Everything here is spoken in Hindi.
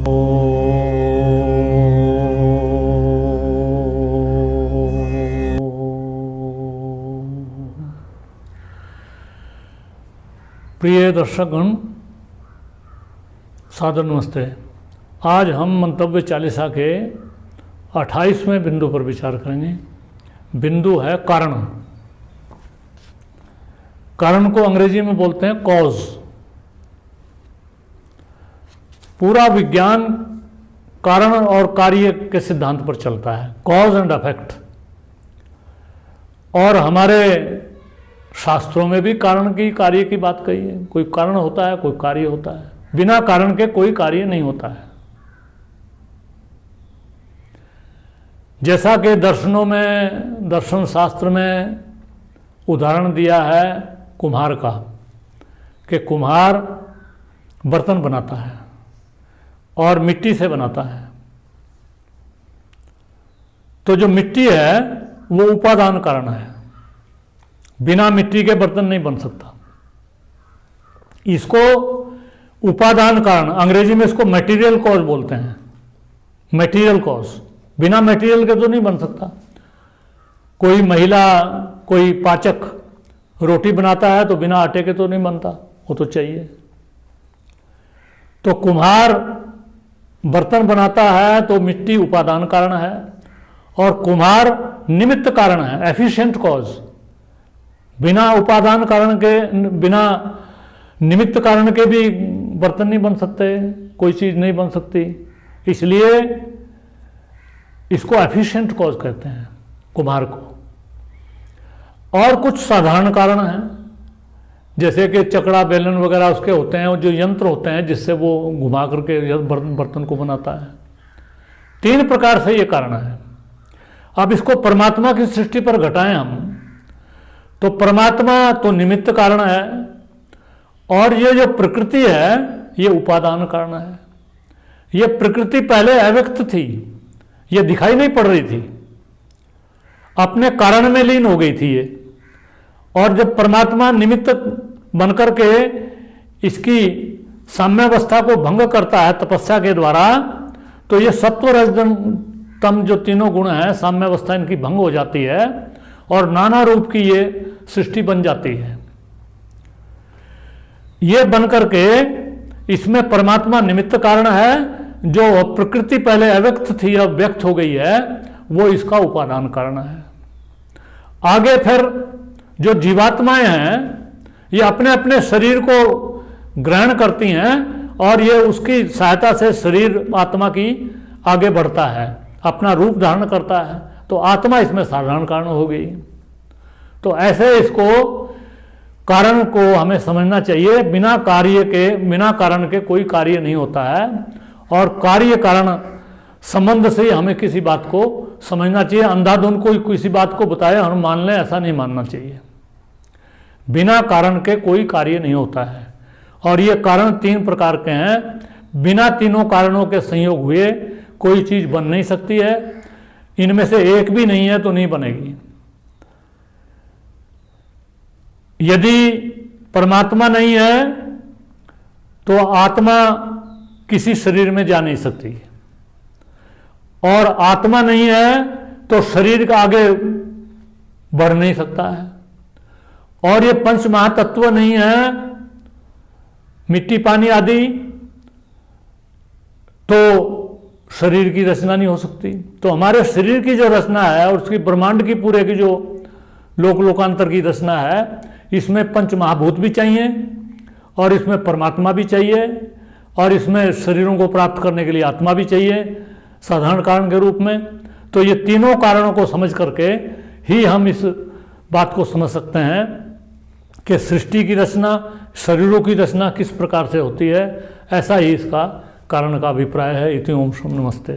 प्रिय दर्शकगण, सादर नमस्ते। आज हम मंतव्य चालीसा के 28वें बिंदु पर विचार करेंगे। बिंदु है कारण। कारण को अंग्रेजी में बोलते हैं कॉज। पूरा विज्ञान कारण और कार्य के सिद्धांत पर चलता है, कॉज एंड इफेक्ट। और हमारे शास्त्रों में भी कारण की कार्य की बात कही है। कोई कारण होता है, कोई कार्य होता है। बिना कारण के कोई कार्य नहीं होता है। जैसा कि दर्शनों में, दर्शन शास्त्र में उदाहरण दिया है कुम्हार का, कि कुम्हार बर्तन बनाता है और मिट्टी से बनाता है। तो जो मिट्टी है वो उपादान कारण है। बिना मिट्टी के बर्तन नहीं बन सकता। इसको उपादान कारण, अंग्रेजी में इसको मटेरियल कॉज बोलते हैं। मटेरियल कॉज, बिना मटेरियल के तो नहीं बन सकता। कोई महिला, कोई पाचक रोटी बनाता है तो बिना आटे के तो नहीं बनता, वो तो चाहिए। तो कुम्हार बर्तन बनाता है तो मिट्टी उपादान कारण है और कुम्हार निमित्त कारण है, एफिशिएंट कॉज। बिना उपादान कारण के, बिना निमित्त कारण के भी बर्तन नहीं बन सकते, कोई चीज़ नहीं बन सकती। इसलिए इसको एफिशिएंट कॉज कहते हैं कुम्हार को। और कुछ साधारण कारण हैं, जैसे कि चकड़ा, बेलन वगैरह उसके होते हैं, जो यंत्र होते हैं जिससे वो घुमा करके बर्तन को बनाता है। 3 प्रकार से ये कारण है। अब इसको परमात्मा की सृष्टि पर घटाएं हम, तो परमात्मा तो निमित्त कारण है और ये जो प्रकृति है ये उपादान कारण है। ये प्रकृति पहले अव्यक्त थी, ये दिखाई नहीं पड़ रही थी, अपने कारण में लीन हो गई थी ये। और जब परमात्मा निमित्त बनकर के इसकी साम्यावस्था को भंग करता है तपस्या के द्वारा, तो ये सत्व रजतम तम जो तीनों गुण हैं, साम्यावस्था इनकी भंग हो जाती है और नाना रूप की ये सृष्टि बन जाती है। ये बन करके इसमें परमात्मा निमित्त कारण है। जो प्रकृति पहले अव्यक्त थी अब व्यक्त हो गई है, वो इसका उपादान कारण है। आगे फिर जो जीवात्माएं हैं ये अपने अपने शरीर को ग्रहण करती हैं और ये उसकी सहायता से शरीर आत्मा की आगे बढ़ता है, अपना रूप धारण करता है। तो आत्मा इसमें साधारण कारण हो गई। तो ऐसे इसको कारण को हमें समझना चाहिए। बिना कार्य के, बिना कारण के कोई कार्य नहीं होता है और कार्य कारण संबंध से ही हमें किसी बात को समझना चाहिए। अंधाधुंध कोई किसी बात को बताए हम मान लें, ऐसा नहीं मानना चाहिए। बिना कारण के कोई कार्य नहीं होता है और ये कारण 3 प्रकार के हैं। बिना तीनों कारणों के संयोग हुए कोई चीज़ बन नहीं सकती है। इनमें से एक भी नहीं है तो नहीं बनेगी। यदि परमात्मा नहीं है तो आत्मा किसी शरीर में जा नहीं सकती और आत्मा नहीं है तो शरीर का आगे बढ़ नहीं सकता है। और ये 5 महातत्व नहीं है, मिट्टी, पानी आदि, तो शरीर की रचना नहीं हो सकती। तो हमारे शरीर की जो रचना है और उसकी ब्रह्मांड की पूरे की जो लोकांतर की रचना है, इसमें 5 महाभूत भी चाहिए और इसमें परमात्मा भी चाहिए और इसमें शरीरों को प्राप्त करने के लिए आत्मा भी चाहिए साधारण कारण के रूप में। तो ये तीनों कारणों को समझ करके ही हम इस बात को समझ सकते हैं कि सृष्टि की रचना, शरीरों की रचना किस प्रकार से होती है। ऐसा ही इसका कारण का अभिप्राय है। इति ओम शम नमस्ते।